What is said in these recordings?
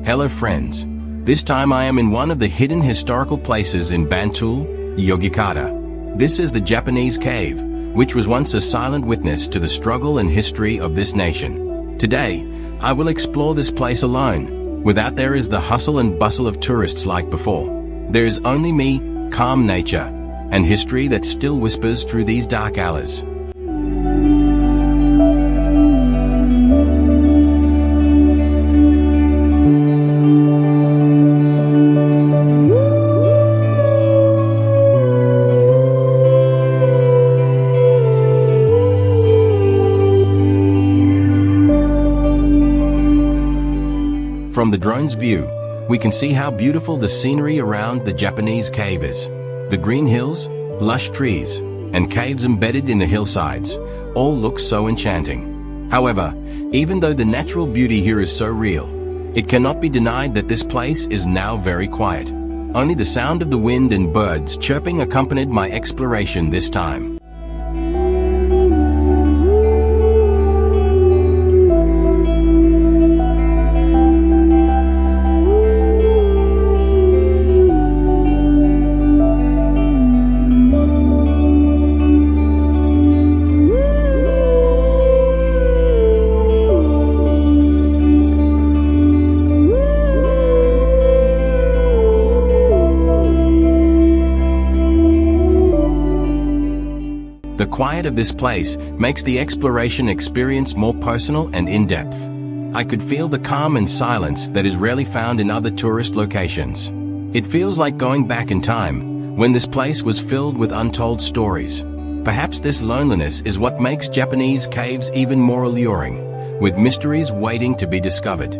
Hello friends. This time I am in one of the hidden historical places in Bantul, Yogyakarta. This is the Japanese cave, which was once a silent witness to the struggle and history of this nation. Today, I will explore this place alone. Without there is the hustle and bustle of tourists like before. There is only me, calm nature, and history that still whispers through these dark alleys. From the drone's view, we can see how beautiful the scenery around the Japanese cave is. The green hills, lush trees, and caves embedded in the hillsides all look so enchanting. However, even though the natural beauty here is so real, it cannot be denied that this place is now very quiet. Only the sound of the wind and birds chirping accompanied my exploration this time. The quiet of this place makes the exploration experience more personal and in-depth. I could feel the calm and silence that is rarely found in other tourist locations. It feels like going back in time, when this place was filled with untold stories. Perhaps this loneliness is what makes Japanese caves even more alluring, with mysteries waiting to be discovered.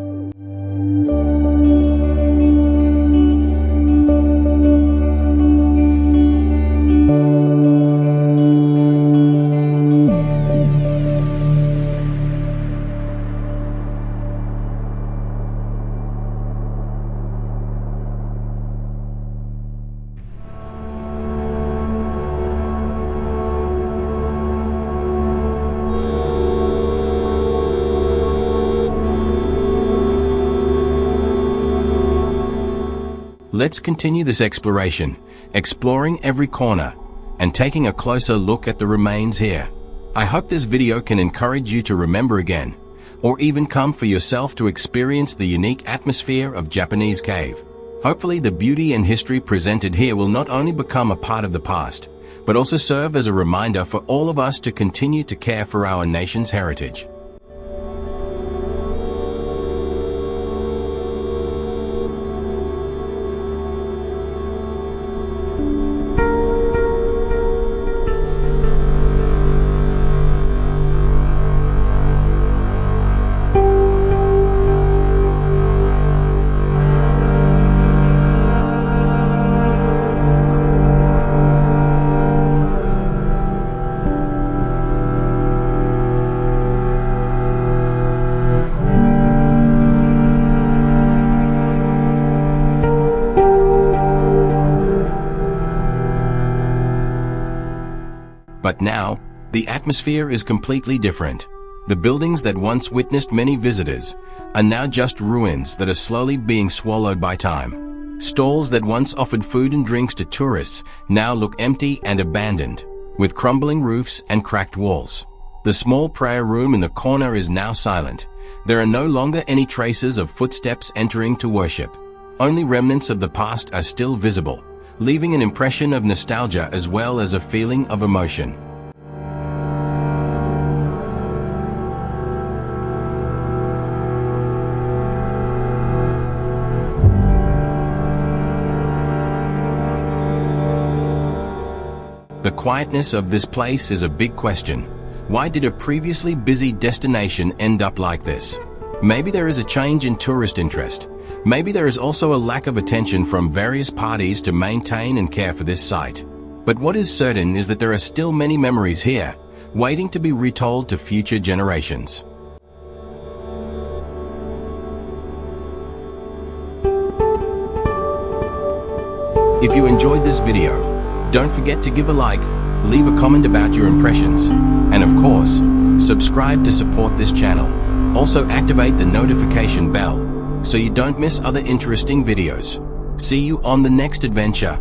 Let's continue this exploration, exploring every corner, and taking a closer look at the remains here. I hope this video can encourage you to remember again, or even come for yourself to experience the unique atmosphere of Japanese cave. Hopefully the beauty and history presented here will not only become a part of the past, but also serve as a reminder for all of us to continue to care for our nation's heritage. But now, the atmosphere is completely different. The buildings that once witnessed many visitors are now just ruins that are slowly being swallowed by time. Stalls that once offered food and drinks to tourists now look empty and abandoned, with crumbling roofs and cracked walls. The small prayer room in the corner is now silent. There are no longer any traces of footsteps entering to worship. Only remnants of the past are still visible, leaving an impression of nostalgia as well as a feeling of emotion. The quietness of this place is a big question. Why did a previously busy destination end up like this? Maybe there is a change in tourist interest. Maybe there is also a lack of attention from various parties to maintain and care for this site. But what is certain is that there are still many memories here, waiting to be retold to future generations. If you enjoyed this video, don't forget to give a like, leave a comment about your impressions, and of course, subscribe to support this channel. Also activate the notification bell so you don't miss other interesting videos. See you on the next adventure.